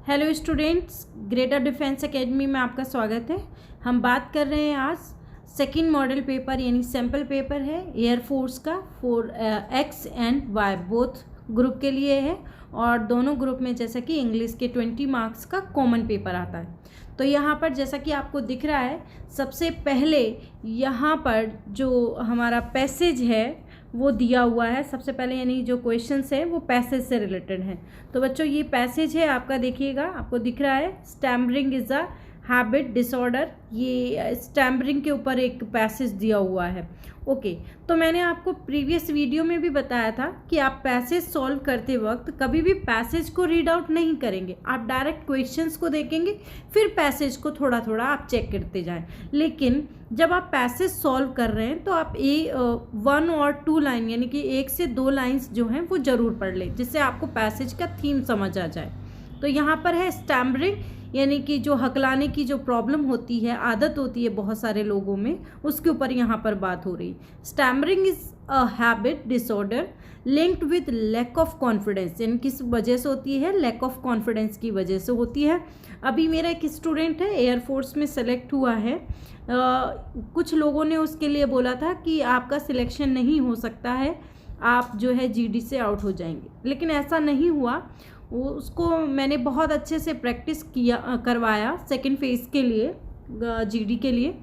Hello students, greater defence academy में आपका स्वागत है। हम बात कर रहे हैं आज सेकंड मॉडल पेपर यानी सैम्पल पेपर है एयरफोर्स का for X and Y both group के लिए है और दोनों ग्रुप में जैसा कि इंग्लिश के 20 मार्क्स का कॉमन पेपर आता है। तो यहाँ पर जैसा कि आपको दिख रहा है, सबसे पहले यहाँ पर जो हमारा पैसेज है वो दिया हुआ है। सबसे पहले यानी जो क्वेश्चंस है वो पैसेज से रिलेटेड है। तो बच्चों ये पैसेज है आपका, देखिएगा आपको दिख रहा है stammering is a habit disorder. ये स्टैमरिंग के ऊपर एक पैसेज दिया हुआ है। ओके, तो मैंने आपको प्रीवियस वीडियो में भी बताया था कि आप पैसेज सॉल्व करते वक्त कभी भी पैसेज को रीड आउट नहीं करेंगे, आप डायरेक्ट क्वेश्चंस को देखेंगे, फिर पैसेज को थोड़ा थोड़ा आप चेक करते जाएं। लेकिन जब आप पैसेज सॉल्व कर रहे हैं तो आप 1 और 2 लाइन यानी कि 1 से 2 लाइन्स जो हैं वो ज़रूर पढ़ लें, जिससे आपको पैसेज का थीम समझ आ जाए। तो यहाँ पर है स्टैमरिंग यानी कि जो हकलाने की जो प्रॉब्लम होती है, आदत होती है बहुत सारे लोगों में, उसके ऊपर यहाँ पर बात हो रही। Stammering is a habit disorder linked with lack of confidence, यानी किस वजह से होती है? लैक ऑफ कॉन्फिडेंस की वजह से होती है। अभी मेरा एक स्टूडेंट है एयरफोर्स में सेलेक्ट हुआ है। कुछ लोगों ने उसके लिए बोला था कि आपका सिलेक्शन नहीं हो सकता है, आप जो है जीडी से आउट हो जाएंगे, लेकिन ऐसा नहीं हुआ। उसको मैंने बहुत अच्छे से प्रैक्टिस करवाया सेकंड फेज़ के लिए, जीडी के लिए।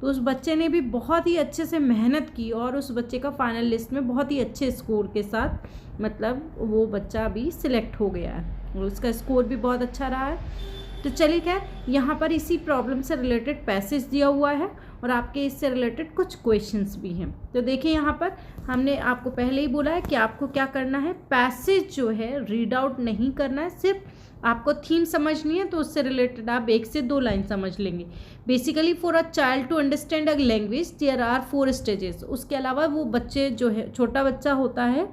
तो उस बच्चे ने भी बहुत ही अच्छे से मेहनत की और उस बच्चे का फाइनल लिस्ट में बहुत ही अच्छे स्कोर के साथ, मतलब वो बच्चा अभी सिलेक्ट हो गया है और उसका स्कोर भी बहुत अच्छा रहा है। तो चलिए खैर, यहाँ पर इसी प्रॉब्लम से रिलेटेड पैसेज दिया हुआ है और आपके इससे रिलेटेड कुछ क्वेश्चंस भी हैं। तो देखिए यहाँ पर हमने आपको पहले ही बोला है कि आपको क्या करना है, पैसेज जो है रीड आउट नहीं करना है, सिर्फ आपको थीम समझनी है। तो उससे रिलेटेड आप 1 से 2 लाइन समझ लेंगे। Basically for a child to understand a language there are 4 stages. उसके अलावा वो बच्चे जो है, छोटा बच्चा होता है,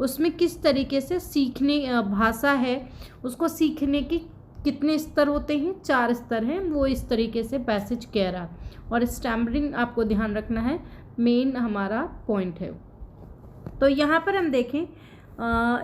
उसमें किस तरीके से सीखने भाषा है, उसको सीखने की कितने स्तर होते हैं? 4 स्तर हैं। वो इस तरीके से पैसेज कह रहा। और स्टैमरिंग आपको ध्यान रखना है, मेन हमारा पॉइंट है। तो यहाँ पर हम देखें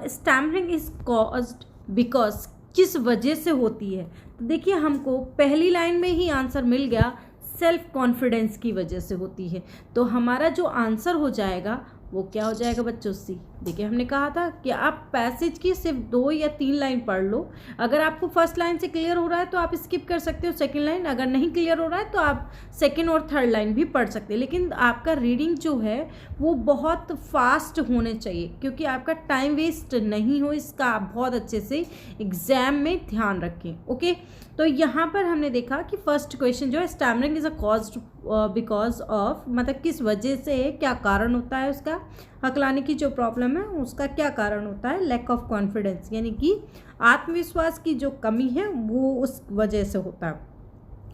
स्टैमरिंग इज कॉज्ड बिकॉज, किस वजह से होती है। तो देखिए हमको पहली लाइन में ही आंसर मिल गया, सेल्फ कॉन्फिडेंस की वजह से होती है। तो हमारा जो आंसर हो जाएगा वो क्या हो जाएगा बच्चों? सी। देखिए हमने कहा था कि आप पैसेज की सिर्फ 2 या 3 लाइन पढ़ लो। अगर आपको फर्स्ट लाइन से क्लियर हो रहा है तो आप स्किप कर सकते हो सेकंड लाइन, अगर नहीं क्लियर हो रहा है तो आप सेकंड और थर्ड लाइन भी पढ़ सकते हैं। लेकिन आपका रीडिंग जो है वो बहुत फास्ट होने चाहिए, क्योंकि आपका टाइम वेस्ट नहीं हो, इसका आप बहुत अच्छे से एग्जाम में ध्यान रखें। ओके, तो यहाँ पर हमने देखा कि फर्स्ट क्वेश्चन जो है stammering is a caused because of, मतलब किस वजह से है, क्या कारण होता है उसका, हकलाने की जो प्रॉब्लम है उसका क्या कारण होता है? लैक ऑफ कॉन्फिडेंस, यानी कि आत्मविश्वास की जो कमी है वो उस वजह से होता है।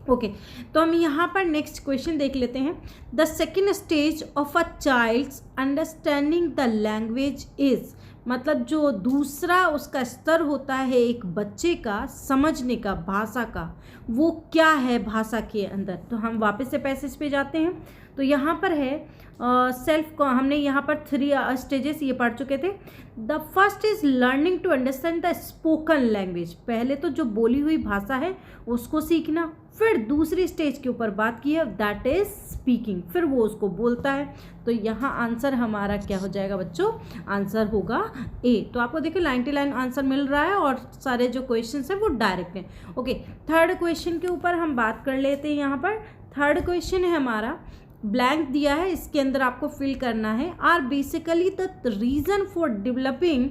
ओके, तो हम यहाँ पर नेक्स्ट क्वेश्चन देख लेते हैं। The second stage of a child's understanding the language is, मतलब जो दूसरा उसका स्तर होता है एक बच्चे का समझने का भाषा का, वो क्या है भाषा के अंदर। तो हम वापस से पैसेज पे जाते हैं। तो यहाँ पर है सेल्फ को, हमने यहाँ पर 3 स्टेजेस ये पढ़ चुके थे। The first is learning to understand the spoken language, पहले तो जो बोली हुई भाषा है उसको सीखना। फिर दूसरी स्टेज के ऊपर बात की है, दैट इज स्पीकिंग, फिर वो उसको बोलता है। तो यहाँ आंसर हमारा क्या हो जाएगा बच्चों? आंसर होगा ए। तो आपको देखिए 99 आंसर मिल रहा है और सारे जो क्वेश्चन है वो डायरेक्ट हैं। ओके, थर्ड क्वेश्चन के ऊपर हम बात कर लेते हैं। यहाँ पर थर्ड क्वेश्चन है हमारा, ब्लैंक दिया है, इसके अंदर आपको फिल करना है। Are basically the reason for developing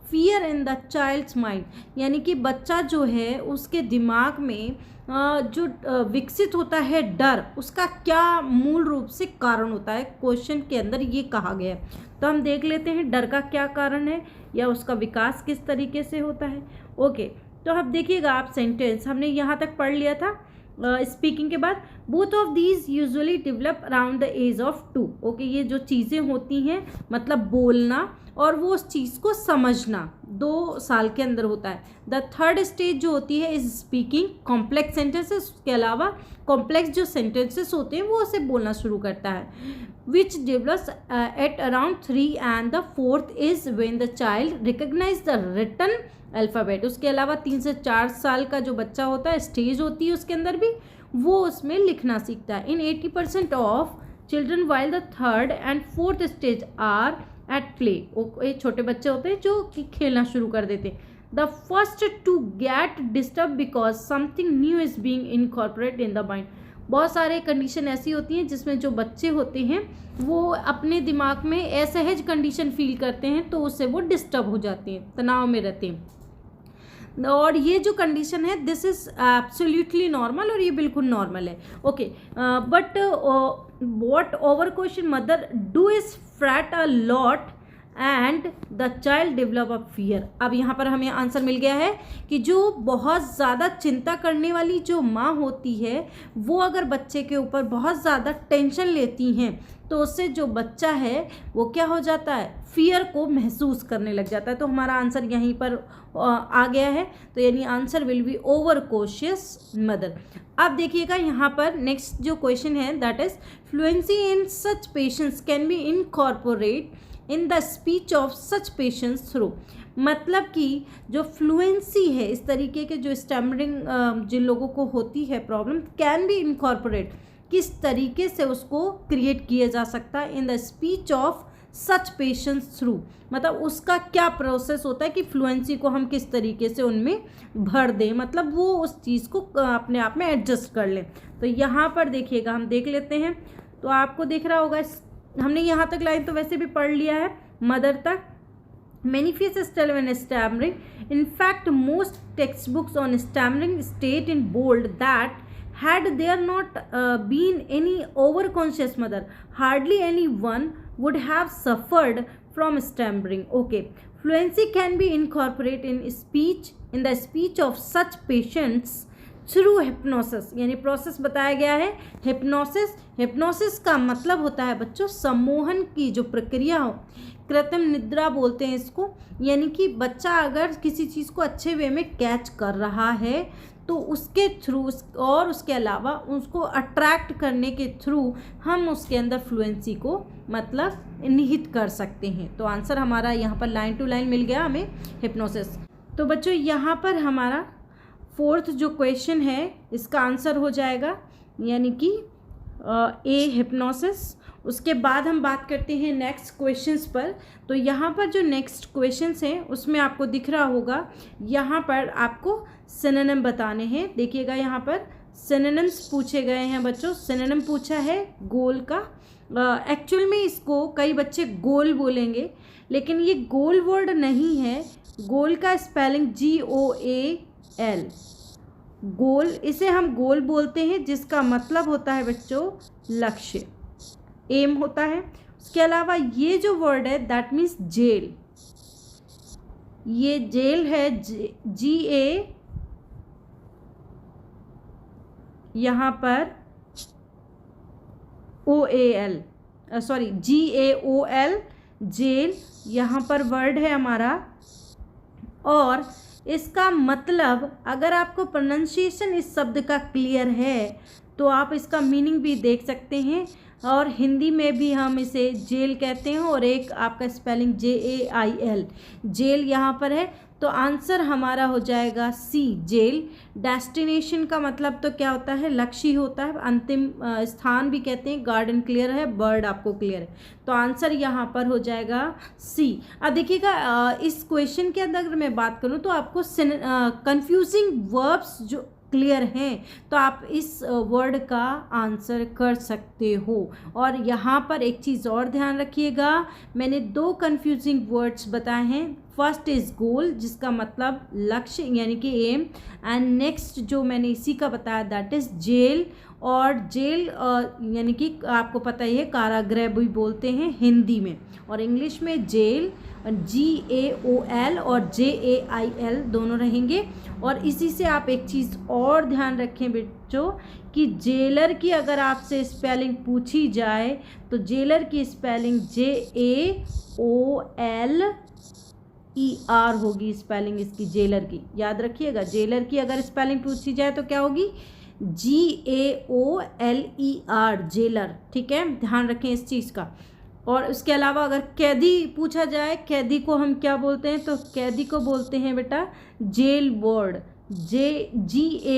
fear in the child's mind, यानी कि बच्चा जो है उसके दिमाग में जो विकसित होता है डर, उसका क्या मूल रूप से कारण होता है, क्वेश्चन के अंदर ये कहा गया है। तो हम देख लेते हैं डर का क्या कारण है या उसका विकास किस तरीके से होता है। ओके, तो अब देखिएगा आप सेंटेंस हमने यहाँ तक पढ़ लिया था स्पीकिंग के बाद। Both of these usually develop around the age of 2। Okay, ये जो चीज़ें होती हैं, मतलब बोलना और वो उस चीज़ को समझना 2 साल के अंदर होता है। द थर्ड स्टेज जो होती है इज स्पीकिंग कॉम्प्लेक्स सेंटेंसेस, उसके अलावा कॉम्प्लेक्स जो सेंटेंसेस होते हैं वो उसे बोलना शुरू करता है, which develops at around 3 and the fourth is when the child recognise the written alphabet. उसके अलावा 3 से 4 साल का जो बच्चा होता है, स्टेज होती है उसके अंदर भी, वो उसमें लिखना सीखता है। In 80% of children while the 3rd and 4th stage are at play. ये छोटे बच्चे होते हैं जो कि खेलना शुरू कर देते हैं। The first to get disturb because something new is being incorporate in the mind. बहुत सारे कंडीशन ऐसी होती हैं जिसमें जो बच्चे होते हैं वो अपने दिमाग में असहज कंडीशन फील करते हैं, तो उससे वो डिस्टर्ब हो जाते हैं, तनाव में रहते हैं। और ये जो कंडीशन है दिस इज़ एब्सोल्युटली नॉर्मल, और ये बिल्कुल नॉर्मल है। Okay, but what over question mother do is frat a lot and the child develop a fear. अब यहाँ पर हमें आंसर मिल गया है कि जो बहुत ज़्यादा चिंता करने वाली जो माँ होती है वो अगर बच्चे के ऊपर बहुत ज़्यादा टेंशन लेती हैं तो उससे जो बच्चा है वो क्या हो जाता है, फियर को महसूस करने लग जाता है। तो हमारा आंसर यहीं पर आ गया है, तो यानी answer will B over cautious mother. अब देखिएगा यहाँ पर नेक्स्ट जो क्वेश्चन है that is fluency in such patients can be incorporate in the speech of such patients through. मतलब कि जो फ्लुएंसी है, इस तरीके के जो स्टैमरिंग जिन लोगों को होती है प्रॉब्लम, कैन बी इनकॉर्पोरेट, किस तरीके से उसको क्रिएट किया जा सकता है in the speech of such patients through. मतलब उसका क्या प्रोसेस होता है कि फ्लुएंसी को हम किस तरीके से उनमें भर दें, मतलब वो उस चीज़ को अपने आप में एडजस्ट कर लें। तो यहाँ पर देखिएगा, हम देख लेते हैं तो आपको दिख रहा होगा, हमने यहाँ तक लाइन तो वैसे भी पढ़ लिया है, मदर तक। Many faces tell when stammering. In fact, most textbooks on stammering state in bold that had there not been any overconscious mother, hardly anyone would have suffered from stammering. Okay, fluency can be incorporated in speech, in the speech of such patients through hypnosis. यानी process बताया गया है hypnosis. Hypnosis का मतलब होता है बच्चों सम्मोहन की जो प्रक्रिया हो, कृत्रिम निद्रा बोलते हैं इसको। यानी कि बच्चा अगर किसी चीज़ को अच्छे वे में कैच कर रहा है तो उसके थ्रू और उसके अलावा उसको अट्रैक्ट करने के थ्रू हम उसके अंदर फ्लुएंसी को मतलब निहित कर सकते हैं। तो आंसर हमारा यहाँ पर लाइन टू लाइन मिल गया हमें, हिप्नोसिस। तो बच्चों यहाँ पर हमारा 4th जो क्वेश्चन है इसका आंसर हो जाएगा यानी कि ए हिप्नोसिस। उसके बाद हम बात करते हैं नेक्स्ट क्वेश्चंस पर। तो यहाँ पर जो नेक्स्ट क्वेश्चंस हैं उसमें आपको दिख रहा होगा, यहाँ पर आपको सिनोनिम बताने हैं। देखिएगा यहाँ पर सिनोनिम्स पूछे गए हैं बच्चों। सिनोनिम पूछा है गोल का। एक्चुअल में इसको कई बच्चे गोल बोलेंगे, लेकिन ये गोल वर्ड नहीं है। गोल का स्पेलिंग GOAL, गोल, इसे हम गोल बोलते हैं जिसका मतलब होता है बच्चों लक्ष्य, एम होता है। उसके अलावा ये जो वर्ड है दैट मीन्स जेल, ये जेल है GA, यहाँ पर OAL, सॉरी GAOL, जेल यहाँ पर वर्ड है हमारा। और इसका मतलब अगर आपको प्रोनाउंसिएशन इस शब्द का क्लियर है तो आप इसका मीनिंग भी देख सकते हैं। और हिंदी में भी हम इसे जेल कहते हैं, और एक आपका स्पेलिंग JAIL, जेल यहाँ पर है। तो आंसर हमारा हो जाएगा C, जेल। डेस्टिनेशन का मतलब तो क्या होता है, लक्ष्य होता है, अंतिम स्थान भी कहते हैं। गार्डन क्लियर है, बर्ड आपको क्लियर है, तो आंसर यहाँ पर हो जाएगा C। अब देखिएगा इस क्वेश्चन के अंदर अगर मैं बात करूँ तो आपको कंफ्यूजिंग वर्ब्स जो क्लियर हैं तो आप इस वर्ड का आंसर कर सकते हो। और यहाँ पर एक चीज़ और ध्यान रखिएगा, मैंने 2 कंफ्यूजिंग वर्ड्स बताए हैं। फर्स्ट इज़ गोल जिसका मतलब लक्ष्य यानी कि एम, एंड नेक्स्ट जो मैंने इसी का बताया दैट इज़ जेल। और जेल यानी कि आपको पता ही है कारागृह भी बोलते हैं हिंदी में, और इंग्लिश में जेल GAOL और JAIL दोनों रहेंगे। और इसी से आप एक चीज़ और ध्यान रखें बच्चों कि जेलर की अगर आपसे स्पेलिंग पूछी जाए तो जेलर की स्पेलिंग JAOLER होगी, स्पेलिंग इसकी जेलर की, याद रखिएगा। जेलर की अगर स्पेलिंग पूछी जाए तो क्या होगी, GAOLER, जेलर। ठीक है, ध्यान रखें इस चीज़ का। और उसके अलावा अगर कैदी पूछा जाए, कैदी को हम क्या बोलते हैं, तो कैदी को बोलते हैं बेटा जेल बर्ड, JGAOLER,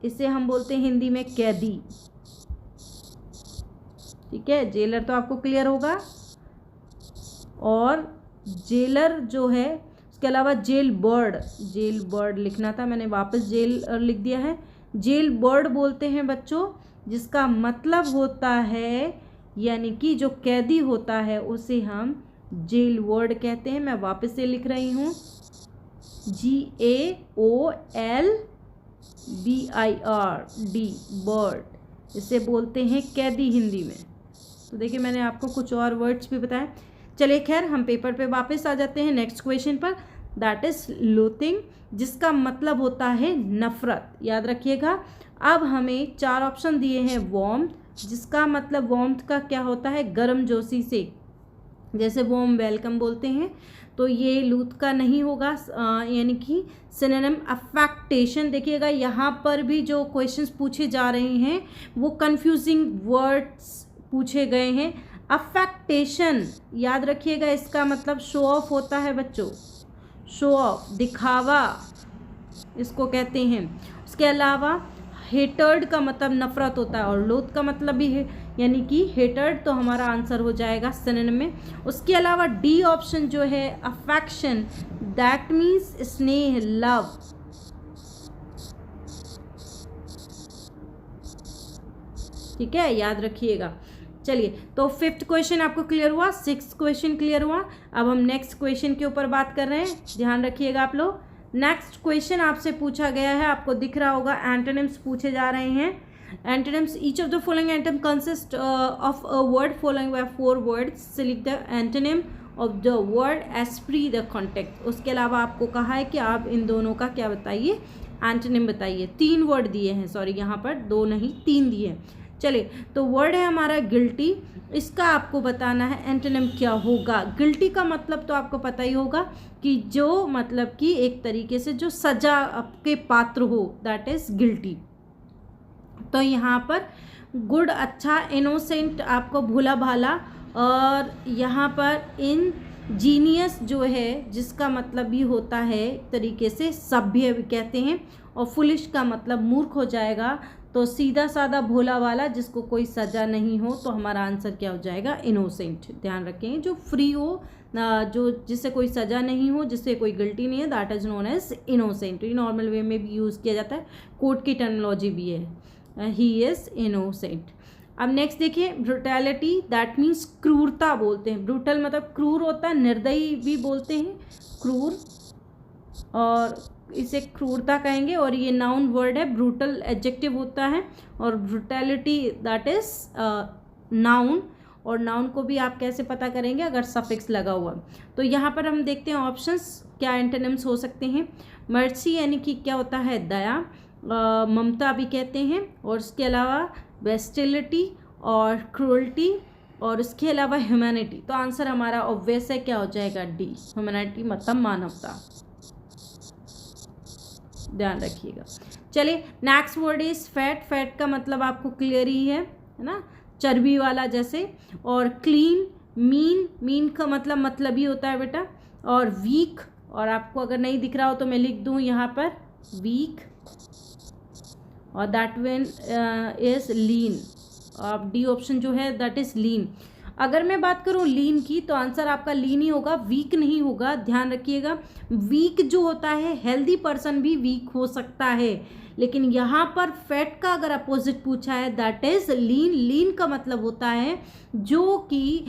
इसे हम बोलते हैं हिंदी में कैदी। ठीक है, जेलर तो आपको क्लियर होगा, और जेलर जो है उसके अलावा जेल बर्ड लिखना था, मैंने वापस जेल लिख दिया है। जेल बर्ड बोलते हैं बच्चों जिसका मतलब होता है, यानी कि जो कैदी होता है उसे हम जेल बर्ड कहते हैं। मैं वापस से लिख रही हूँ, GAOLBIRD, बर्ड, इसे बोलते हैं कैदी हिंदी में। तो देखिए मैंने आपको कुछ और वर्ड्स भी बताए। चलिए खैर हम पेपर पे वापस आ जाते हैं नेक्स्ट क्वेश्चन पर, दैट इज लोथिंग, जिसका मतलब होता है नफरत। याद रखिएगा। अब हमें 4 ऑप्शन दिए हैं। वार्म, जिसका मतलब वार्मथ का क्या होता है, गर्मजोशी से, जैसे वार्म वेलकम बोलते हैं, तो ये लूथ का नहीं होगा, यानी कि सिनोनिम अफेक्टेशन। देखिएगा यहाँ पर भी जो क्वेश्चंस पूछे जा रहे हैं वो कंफ्यूजिंग वर्ड्स पूछे गए हैं। अफेक्टेशन याद रखिएगा, इसका मतलब शो ऑफ होता है बच्चों, शो ऑफ, दिखावा इसको कहते हैं। उसके अलावा हेटर्ड का मतलब नफरत होता है, और लोथ का मतलब भी है, यानी कि हेटर्ड, तो हमारा आंसर हो जाएगा सिनोनिम में। उसके अलावा डी ऑप्शन जो है अफेक्शन, दैट मीन्स स्नेह, लव। ठीक है, याद रखिएगा। चलिए तो 5th क्वेश्चन आपको क्लियर हुआ, 6th क्वेश्चन क्लियर हुआ। अब हम नेक्स्ट क्वेश्चन के ऊपर बात कर रहे हैं, ध्यान रखिएगा आप लोग। नेक्स्ट क्वेश्चन आपसे पूछा गया है, आपको दिख रहा होगा, एंटोनिम्स पूछे जा रहे हैं। Antonyms, each of the following antonym consist of a word following by 4 words, select the antonym of the word as free the context. उसके अलावा आपको कहा है कि आप इन दोनों का क्या बताइए, एंटोनिम बताइए। 3 वर्ड दिए हैं, सॉरी यहाँ पर 2 नहीं 3 दिए हैं। चलिए तो वर्ड है हमारा गिल्टी, इसका आपको बताना है एंटोनिम क्या होगा। गिल्टी का मतलब तो आपको पता ही होगा कि जो मतलब कि एक तरीके से जो सजा के पात्र हो, दैट इज गिल्टी। तो यहाँ पर गुड, अच्छा, इनोसेंट आपको भोला भाला, और यहाँ पर इंजीनियस जो है जिसका मतलब भी होता है एक तरीके से सभ्य भी कहते हैं, और फुलिश का मतलब मूर्ख हो जाएगा। तो सीधा साधा भोला वाला जिसको कोई सजा नहीं हो, तो हमारा आंसर क्या हो जाएगा, इनोसेंट। ध्यान रखें, जो फ्री हो, जो जिससे कोई सजा नहीं हो, जिससे कोई गिल्टी नहीं है, that is known as innocent. ये नॉर्मल वे में भी यूज़ किया जाता है, कोर्ट की टर्मिनोलॉजी भी है, ही इज़ इनोसेंट। अब नेक्स्ट देखिए, ब्रुटैलिटी, दैट मीन्स क्रूरता बोलते हैं। ब्रूटल मतलब क्रूर होता है, निर्दयी भी बोलते हैं, क्रूर, और इसे क्रूरता कहेंगे। और ये नाउन वर्ड है, ब्रूटल एडजेक्टिव होता है, और ब्रुटैलिटी दैट इज नाउन। और नाउन को भी आप कैसे पता करेंगे, अगर सफिक्स लगा हुआ। तो यहाँ पर हम देखते हैं ऑप्शंस क्या एंटोनिम्स हो सकते हैं। मर्सी यानी कि क्या होता है, दया, ममता भी कहते हैं, और उसके अलावा बेस्टिलिटी और क्रूअल्टी, और उसके अलावा ह्यूमैनिटी। तो आंसर हमारा ऑब्वियस है, क्या हो जाएगा, डी, ह्यूमैनिटी मतलब मानवता। ध्यान रखिएगा। चलिए next word is fat. Fat का मतलब आपको क्लियर ही है ना, चर्बी वाला जैसे। और क्लीन, मीन, मीन का मतलब ही होता है बेटा। और वीक, और आपको अगर नहीं दिख रहा हो तो मैं लिख दूं यहाँ पर, वीक, और दैट वन इज लीन। अब डी ऑप्शन जो है दैट इज लीन। अगर मैं बात करूं लीन की, तो आंसर आपका लीन ही होगा, वीक नहीं होगा। ध्यान रखिएगा, वीक जो होता है, हेल्दी पर्सन भी वीक हो सकता है, लेकिन यहाँ पर फैट का अगर अपोजिट पूछा है, दैट इज लीन। लीन का मतलब होता है जो कि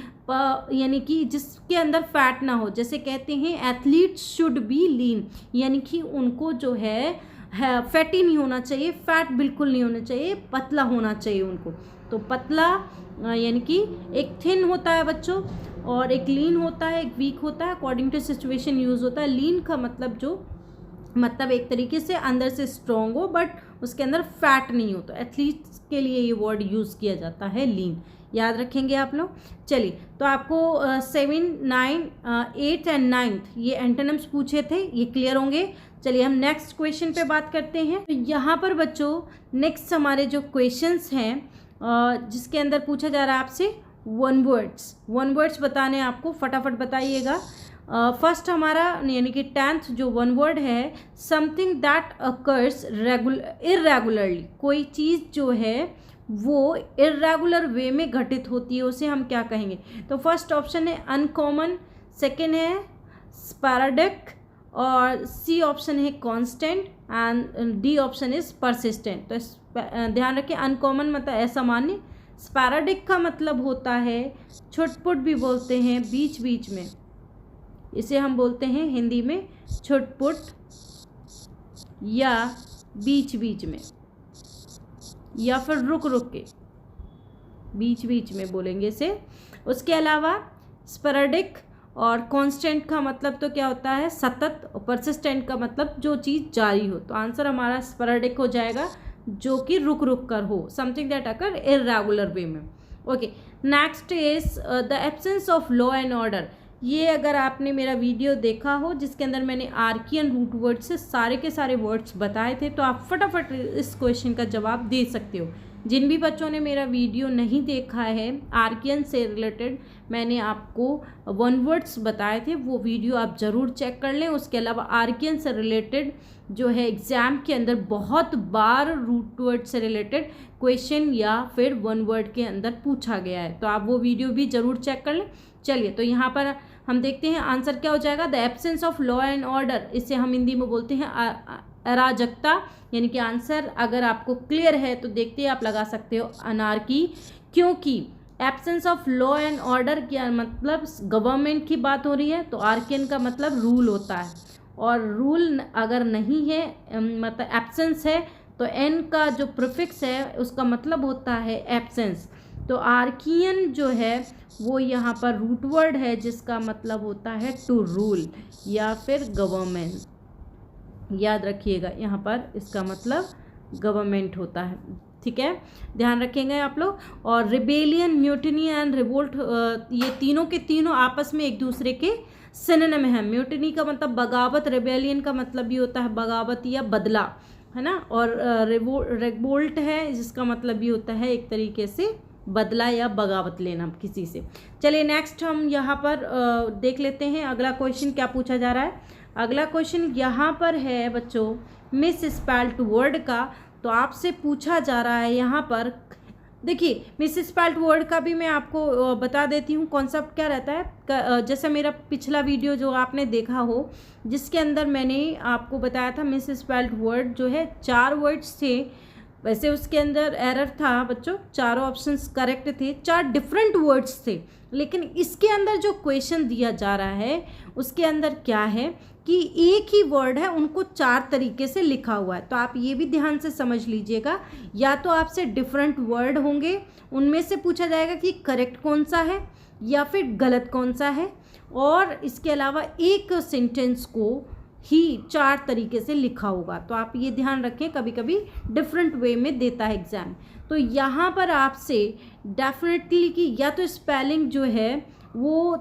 यानी कि जिसके अंदर फैट ना हो। जैसे कहते हैं एथलीट शुड बी लीन, यानी कि उनको जो है फैटी नहीं होना चाहिए, फैट बिल्कुल नहीं होना चाहिए, पतला होना चाहिए उनको। तो पतला यानी कि एक थिन होता है बच्चों, और एक लीन होता है, एक वीक होता है, अकॉर्डिंग टू सिचुएशन यूज़ होता है। लीन का मतलब जो मतलब एक तरीके से अंदर से स्ट्रॉन्ग हो, बट उसके अंदर फैट नहीं हो। तो एथलीट्स के लिए ये वर्ड यूज़ किया जाता है, लीन। याद रखेंगे आप लोग। चलिए तो आपको 7, 9, 8 एंड 9 ये एंटोनिम्स पूछे थे, ये क्लियर होंगे। चलिए हम नेक्स्ट क्वेश्चन पे बात करते हैं। तो यहाँ पर बच्चों नेक्स्ट हमारे जो क्वेश्चंस हैं जिसके अंदर पूछा जा रहा है आपसे वन वर्ड्स बताने, आपको फटाफट बताइएगा। फर्स्ट हमारा यानी कि 10th जो वन वर्ड है, समथिंग दैट अकर्स इर्रेगुलरली, कोई चीज़ जो है वो इर्रेगुलर वे में घटित होती है, उसे हम क्या कहेंगे? तो फर्स्ट ऑप्शन है अनकॉमन, सेकेंड है स्पैराडिक, और सी ऑप्शन है constant, and D option is persistent. तो ध्यान रखिए, अनकॉमन मतलब असामान्य, स्पैराडिक का मतलब होता है छुटपुट भी बोलते हैं, बीच बीच में, इसे हम बोलते हैं हिंदी में छुटपुट या बीच बीच में, या फिर रुक रुक के, बीच बीच में बोलेंगे इसे। उसके अलावा स्पैराडिक और कांस्टेंट का मतलब तो क्या होता है? सतत, और परसिस्टेंट का मतलब जो चीज़ जारी हो। तो आंसर हमारा स्पैराडिक हो जाएगा, जो कि रुक रुक कर हो, समथिंग दैट अकर इर्रेगुलर वे में। Okay, next is the absence of law and order. ये अगर आपने मेरा वीडियो देखा हो जिसके अंदर मैंने आर्कियन रूट वर्ड से सारे के सारे वर्ड्स बताए थे, तो आप फटाफट इस क्वेश्चन का जवाब दे सकते हो। जिन भी बच्चों ने मेरा वीडियो नहीं देखा है आर्कियन से रिलेटेड, मैंने आपको वन वर्ड्स बताए थे, वो वीडियो आप ज़रूर चेक कर लें। उसके अलावा आर्कियन से रिलेटेड जो है एग्ज़ाम के अंदर बहुत बार रूट वर्ड से रिलेटेड क्वेश्चन या फिर वन वर्ड के अंदर पूछा गया है, तो आप वो वीडियो भी ज़रूर चेक कर लें। चलिए, तो यहाँ पर हम देखते हैं आंसर क्या हो जाएगा। The absence of law and order, इसे हम हिंदी में बोलते हैं अराजकता, यानी कि आंसर अगर आपको क्लियर है तो देखते हैं आप लगा सकते हो अनार्की, क्योंकि absence of law and order क्या मतलब गवर्नमेंट की बात हो रही है, तो आर्कियन का मतलब रूल होता है, और रूल अगर नहीं है मतलब एब्सेंस है, तो एन का जो प्रीफिक्स है उसका मतलब होता है एब्सेंस। तो आर्कियन जो है वो यहाँ पर रूट वर्ड है जिसका मतलब होता है टू रूल या फिर गवर्नमेंट। याद रखिएगा, यहाँ पर इसका मतलब गवर्नमेंट होता है, ठीक है, ध्यान रखेंगे आप लोग। और रिबेलियन, म्यूटिनी एंड रिवोल्ट, ये तीनों के तीनों आपस में एक दूसरे के सिनोनिम है। म्यूटिनी का मतलब बगावत, रिबेलियन का मतलब भी होता है बगावत या बदला, है ना, और रिवोल्ट है जिसका मतलब भी होता है एक तरीके से बदला या बगावत लेना किसी से। चलिए नेक्स्ट हम यहाँ पर देख लेते हैं अगला क्वेश्चन क्या पूछा जा रहा है। अगला क्वेश्चन यहाँ पर है बच्चों मिस स्पेल्ट वर्ड का। तो आपसे पूछा जा रहा है यहाँ पर, देखिए मिस स्पेल्ट वर्ड का भी मैं आपको बता देती हूँ कॉन्सेप्ट क्या रहता है। जैसे मेरा पिछला वीडियो जो आपने देखा हो जिसके अंदर मैंने आपको बताया था मिस स्पेल्ट वर्ड जो है 4 वर्ड्स थे, वैसे उसके अंदर एरर था बच्चों, चारों ऑप्शंस करेक्ट थे, 4 डिफरेंट वर्ड्स थे, लेकिन इसके अंदर जो क्वेश्चन दिया जा रहा है उसके अंदर क्या है कि एक ही वर्ड है, उनको 4 तरीके से लिखा हुआ है। तो आप ये भी ध्यान से समझ लीजिएगा, या तो आपसे डिफरेंट वर्ड होंगे, उनमें से पूछा जाएगा कि करेक्ट कौन सा है या फिर गलत कौन सा है, और इसके अलावा एक सेंटेंस को ही 4 तरीके से लिखा होगा। तो आप ये ध्यान रखें, कभी कभी डिफरेंट वे में देता है एग्ज़ाम। तो यहाँ पर आपसे डेफिनेटली कि या तो स्पेलिंग जो है वो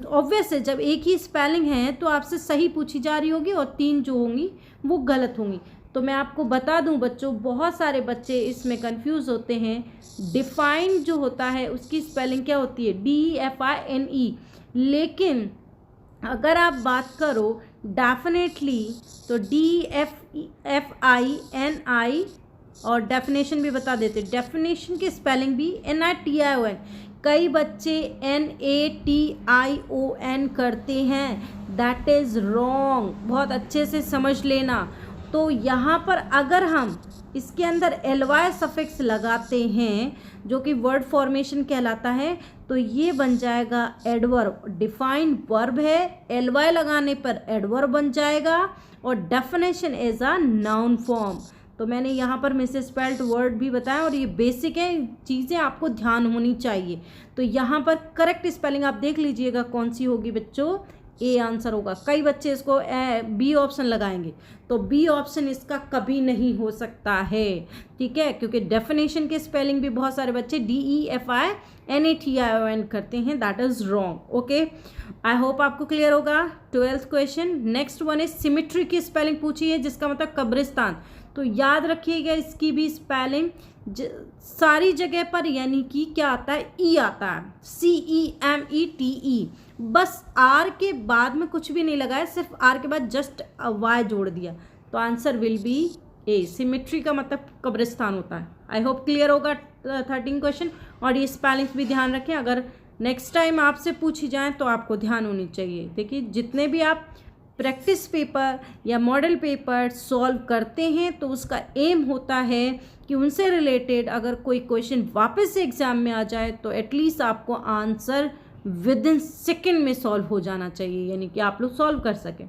ऑब्वियस है, जब एक ही स्पेलिंग है तो आपसे सही पूछी जा रही होगी और 3 जो होंगी वो गलत होंगी। तो मैं आपको बता दूं बच्चों, बहुत सारे बच्चे इसमें कंफ्यूज होते हैं। डिफाइन जो होता है उसकी स्पेलिंग क्या होती है? DEFINE, लेकिन अगर आप बात करो डेफिनेटली तो DEFINI, और डेफिनेशन भी बता देते, डेफिनेशन की स्पेलिंग भी NITION। कई बच्चे NATION करते हैं, दैट इज़ रॉन्ग, बहुत अच्छे से समझ लेना। तो यहाँ पर अगर हम इसके अंदर ly सफिक्स लगाते हैं जो कि वर्ड फॉर्मेशन कहलाता है, तो ये बन जाएगा एडवर्ब। डिफाइन वर्ब है, ly लगाने पर एडवर्ब बन जाएगा, और definition as a noun form. तो मैंने यहाँ पर मिसस्पेल्ड वर्ड भी बताया, और ये बेसिक है, चीज़ें आपको ध्यान होनी चाहिए। तो यहाँ पर करेक्ट स्पेलिंग आप देख लीजिएगा कौन सी होगी बच्चों, ए आंसर होगा। कई बच्चे इसको बी ऑप्शन लगाएंगे, तो बी ऑप्शन इसका कभी नहीं हो सकता है, ठीक है, क्योंकि डेफिनेशन के स्पेलिंग भी बहुत सारे बच्चे DEFINATION करते हैं, that is wrong. Okay, I hope आपको क्लियर होगा। 12th question. Next one is symmetry की स्पेलिंग पूछी है, जिसका मतलब कब्रिस्तान। तो याद रखिएगा इसकी भी स्पेलिंग सारी जगह पर यानी कि क्या आता है, ई आता है, CEMETE। बस आर के बाद में कुछ भी नहीं लगाया, सिर्फ आर के बाद जस्ट वाई जोड़ दिया, तो answer will B A. Symmetry का मतलब कब्रिस्तान होता है। आई होप क्लियर होगा 13 क्वेश्चन। और ये स्पेलिंग्स भी ध्यान रखें, अगर नेक्स्ट टाइम आपसे पूछी जाए तो आपको ध्यान होनी चाहिए। देखिए जितने भी आप प्रैक्टिस पेपर या मॉडल पेपर सॉल्व करते हैं तो उसका एम होता है कि उनसे रिलेटेड अगर कोई क्वेश्चन वापस से एग्जाम में आ जाए तो एटलीस्ट आपको आंसर विद इन सेकेंड में सॉल्व हो जाना चाहिए, यानी कि आप लोग सॉल्व कर सकें।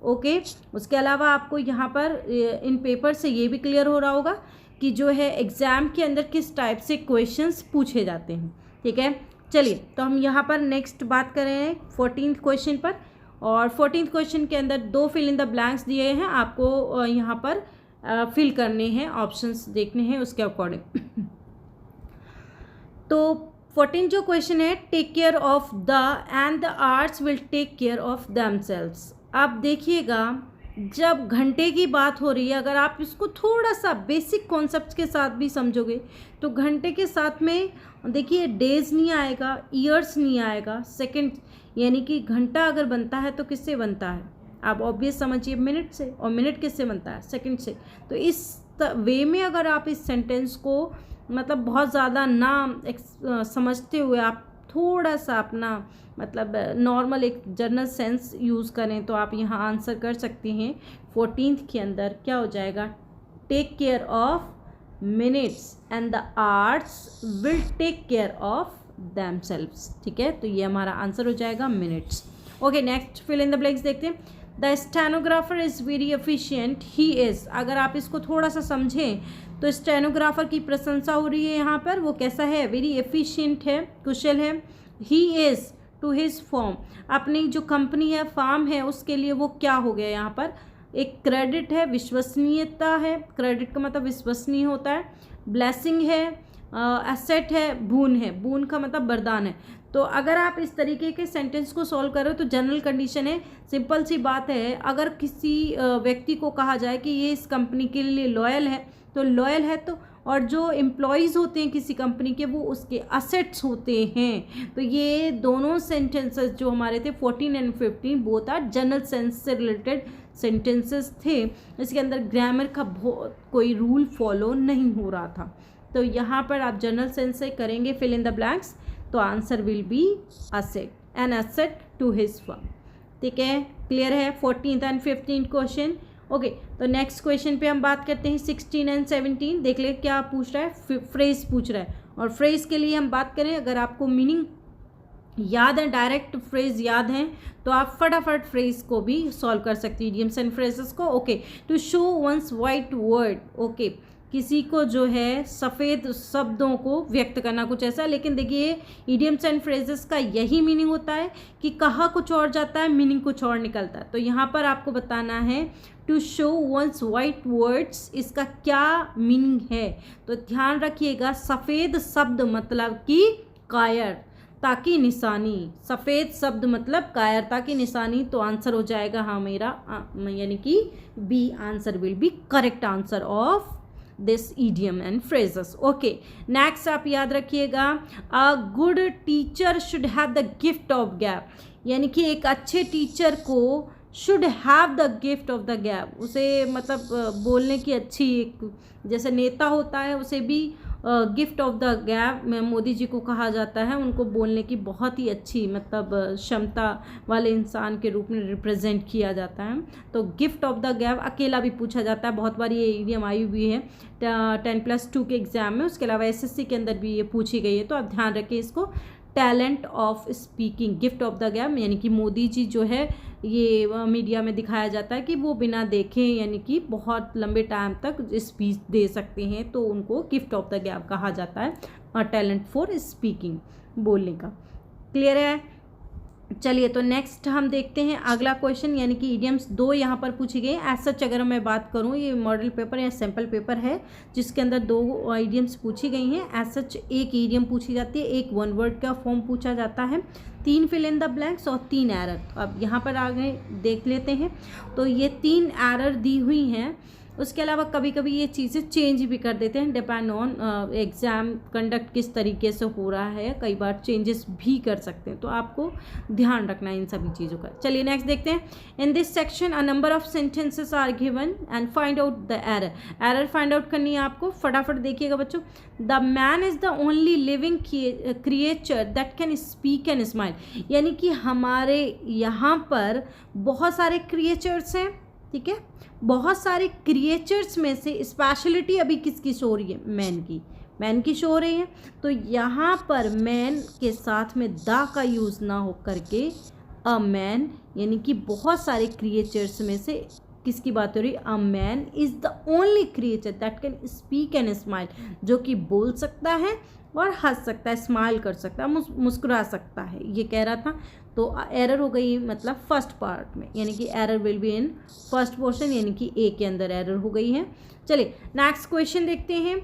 ओके, उसके अलावा आपको यहाँ पर इन पेपर से ये भी क्लियर हो रहा होगा कि जो है एग्ज़ाम के अंदर किस टाइप से क्वेश्चंस पूछे जाते हैं। ठीक है, चलिए तो हम यहाँ पर नेक्स्ट बात कर रहे हैं 14th क्वेश्चन पर। और 14th क्वेश्चन के अंदर 2 फिल इन द ब्लैंक्स दिए हैं, आपको यहाँ पर फिल करने हैं, ऑप्शंस देखने हैं उसके अकॉर्डिंग। तो 14 जो क्वेश्चन है, take care of the end the arts will take care of themselves. आप देखिएगा जब घंटे की बात हो रही है, अगर आप इसको थोड़ा सा बेसिक कॉन्सेप्ट के साथ भी समझोगे तो घंटे के साथ में देखिए डेज नहीं आएगा, ईयर्स नहीं आएगा, सेकंड, यानी कि घंटा अगर बनता है तो किससे बनता है, आप ऑब्वियस समझिए मिनट से, और मिनट किससे बनता है, सेकंड से। तो इस वे में अगर आप इस सेंटेंस को मतलब बहुत ज़्यादा ना समझते हुए आप थोड़ा सा अपना मतलब नॉर्मल एक जनरल सेंस यूज़ करें तो आप यहाँ आंसर कर सकते हैं। 14th के अंदर क्या हो जाएगा, take care of minutes and the arts will take care of themselves. ठीक है, तो ये हमारा आंसर हो जाएगा minutes. Okay, next fill in the blanks देखते हैं। The stenographer is very efficient, he is. अगर आप इसको थोड़ा सा समझें तो स्टेनोग्राफर की प्रशंसा हो रही है यहाँ पर, वो कैसा है, वेरी एफिशिएंट है, कुशल है। He is to his form, अपनी जो कंपनी है, फार्म है, उसके लिए वो क्या हो गया यहाँ पर, एक क्रेडिट है, विश्वसनीयता है, क्रेडिट का मतलब विश्वसनीय होता है, ब्लेसिंग है, एसेट है, बून है, बून का मतलब वरदान है। तो अगर आप इस तरीके के सेंटेंस को सॉल्व करो तो जनरल कंडीशन है, सिंपल सी बात है, अगर किसी व्यक्ति को कहा जाए कि ये इस कंपनी के लिए लॉयल है तो लॉयल है, तो और जो एम्प्लॉयज़ होते हैं किसी कंपनी के वो उसके असेट्स होते हैं। तो ये दोनों सेंटेंसेस जो हमारे थे 14 and 15 both are general sense से रिलेटेड सेंटेंसेस थे। इसके अंदर ग्रामर का कोई रूल फॉलो नहीं हो रहा था। तो यहाँ पर आप जनरल सेंस से करेंगे फिल इन द ब्लैंक्स, तो answer will be asset, an asset to his firm. ठीक है, क्लियर है 14th एंड 15th क्वेश्चन। ओके, तो नेक्स्ट क्वेश्चन पे हम बात करते हैं 16 एंड 17। देख ले क्या पूछ रहा है, फ्रेज पूछ रहा है। और फ्रेज के लिए हम बात करें, अगर आपको मीनिंग याद है, डायरेक्ट फ्रेज याद है, तो आप फटाफट फ्रेज को भी सॉल्व कर सकते हैं, इडियम्स एंड फ्रेजेस को। Okay, to show one's white word, okay, किसी को जो है सफ़ेद शब्दों को व्यक्त करना, कुछ ऐसा। लेकिन देखिए इडियम्स एंड फ्रेजेस का यही मीनिंग होता है कि कहा कुछ और जाता है, मीनिंग कुछ और निकलता है। तो यहाँ पर आपको बताना है to show one's white words, इसका क्या मीनिंग है। तो ध्यान रखिएगा, सफ़ेद शब्द मतलब कि कायरता की निशानी, सफ़ेद शब्द मतलब कायरता की निशानी। तो आंसर हो जाएगा हाँ मेरा, यानी कि B answer will be correct answer of this idiom and phrases. Okay, next आप याद रखिएगा, a good teacher should have the gift of gap, यानी कि एक अच्छे टीचर को should have the gift of the gap, उसे मतलब बोलने की अच्छी एक, जैसे नेता होता है उसे भी गिफ्ट ऑफ द गैप में मोदी जी को कहा जाता है, उनको बोलने की बहुत ही अच्छी मतलब क्षमता वाले इंसान के रूप में रिप्रेजेंट किया जाता है। तो गिफ्ट ऑफ द गैप अकेला भी पूछा जाता है, बहुत बार ये इडियम आई हुई है 10+2 के एग्ज़ाम में, उसके अलावा SSC के अंदर भी ये पूछी गई है। तो आप ध्यान रखें इसको, talent of speaking, gift of the gap, यानी कि मोदी जी जो है ये मीडिया में दिखाया जाता है कि वो बिना देखे यानी कि बहुत लंबे टाइम तक स्पीच दे सकते हैं, तो उनको गिफ्ट ऑफ द गैप कहा जाता है, और टैलेंट फॉर स्पीकिंग, बोलने का। क्लियर है, चलिए तो नेक्स्ट हम देखते हैं अगला क्वेश्चन, यानी कि इडियम्स 2 यहाँ पर पूछी गई। एज सच अगर मैं बात करूँ, ये मॉडल पेपर या सैम्पल पेपर है जिसके अंदर 2 इडियम्स पूछी गई हैं। एज सच एक इडियम पूछी जाती है, एक वन वर्ड का फॉर्म पूछा जाता है। 3 फिल इन द ब्लैंक्स और 3 एरर। तो अब यहाँ पर आ गए, देख लेते हैं। तो ये 3 एरर दी हुई हैं। उसके अलावा कभी कभी ये चीज़ें चेंज भी कर देते हैं, डिपेंड ऑन एग्ज़ाम कंडक्ट किस तरीके से हो रहा है, कई बार चेंजेस भी कर सकते हैं। तो आपको ध्यान रखना है इन सभी चीज़ों का। चलिए नेक्स्ट देखते हैं। In this section a number of sentences are given and find out the error. Error find out करनी है आपको, फटाफट देखिएगा बच्चों। The man is the only living creature that can speak and smile. यानी कि हमारे यहाँ पर बहुत सारे क्रिएचर्स हैं, ठीक है। बहुत सारे क्रिएचर्स में से स्पेशलिटी अभी किसकी शो हो रही है? मैन की शो हो रही है। तो यहाँ पर मैन के साथ में द का यूज़ ना हो करके अ मैन, यानी कि बहुत सारे क्रिएचर्स में से किसकी बात हो रही है? A man is the only creature that can speak and smile, जो कि बोल सकता है और हंस सकता है, स्माइल कर सकता है, मुस्कुरा सकता है, ये कह रहा था। तो एरर हो गई मतलब फर्स्ट पार्ट में, यानी कि error will be in first portion, यानी कि ए के अंदर एरर हो गई है। चलिए नेक्स्ट क्वेश्चन देखते हैं।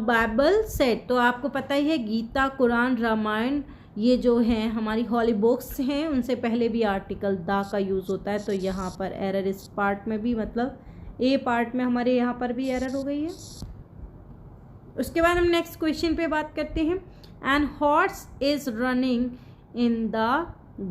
बाइबल सेट, तो आपको पता ही है गीता, कुरान, रामायण, ये जो हैं हमारी हॉली बुक्स हैं, उनसे पहले भी आर्टिकल द का यूज़ होता है। तो यहाँ पर एरर इस पार्ट में भी, मतलब ए पार्ट में हमारे यहाँ पर भी एरर हो गई है। उसके बाद हम नेक्स्ट क्वेश्चन पे बात करते हैं। And horse is running in the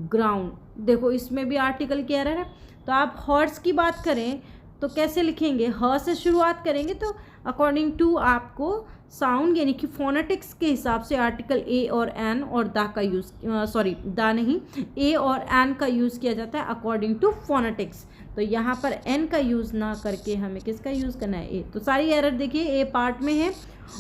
ground. देखो इसमें भी आर्टिकल की एरर है। तो आप हॉर्स की बात करें तो कैसे लिखेंगे? ह से शुरुआत करेंगे, तो अकॉर्डिंग टू आपको साउंड यानी कि फोनेटिक्स के हिसाब से आर्टिकल ए और एन और द का यूज़, सॉरी द नहीं, ए और एन का यूज़ किया जाता है अकॉर्डिंग टू फोनेटिक्स। तो यहाँ पर एन का यूज़ ना करके हमें किसका यूज़ करना है? ए। तो सारी एरर देखिए ए पार्ट में है।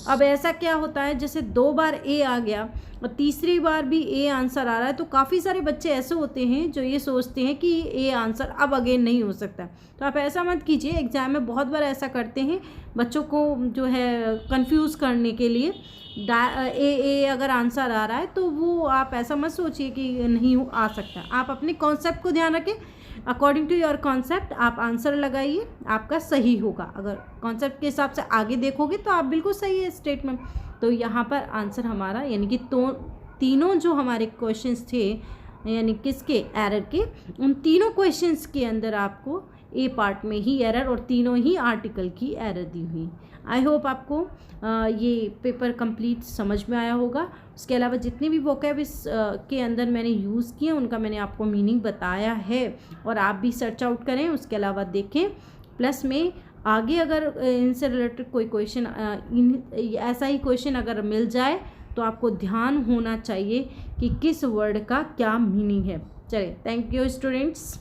अब ऐसा क्या होता है, जैसे 2 बार ए आ गया और तीसरी बार भी ए आंसर आ रहा है, तो काफ़ी सारे बच्चे ऐसे होते हैं जो ये सोचते हैं कि ए आंसर अब अगेन नहीं हो सकता। तो आप ऐसा मत कीजिए, एग्ज़ाम में बहुत बार ऐसा करते हैं बच्चों को जो है कंफ्यूज करने के लिए। ए अगर आंसर आ रहा है तो वो आप ऐसा मत सोचिए कि नहीं आ सकता। आप अपने कॉन्सेप्ट को ध्यान रखें, अकॉर्डिंग टू योर कॉन्सेप्ट आप आंसर लगाइए, आपका सही होगा। अगर कॉन्सेप्ट के हिसाब से आगे देखोगे तो आप बिल्कुल सही है स्टेटमेंट। तो यहाँ पर आंसर हमारा यानी कि तो तीनों जो हमारे क्वेश्चंस थे यानी किसके? एरर के, उन तीनों क्वेश्चंस के अंदर आपको ए पार्ट में ही एरर और तीनों ही आर्टिकल की एरर दी हुई। आई होप आपको ये पेपर कंप्लीट समझ में आया होगा। उसके अलावा जितने भी वोकैब इस के अंदर मैंने यूज़ किए उनका मैंने आपको मीनिंग बताया है, और आप भी सर्च आउट करें, उसके अलावा देखें। प्लस में आगे अगर इनसे रिलेटेड कोई क्वेश्चन, ऐसा ही क्वेश्चन अगर मिल जाए तो आपको ध्यान होना चाहिए कि किस वर्ड का क्या मीनिंग है। चलिए, थैंक यू स्टूडेंट्स।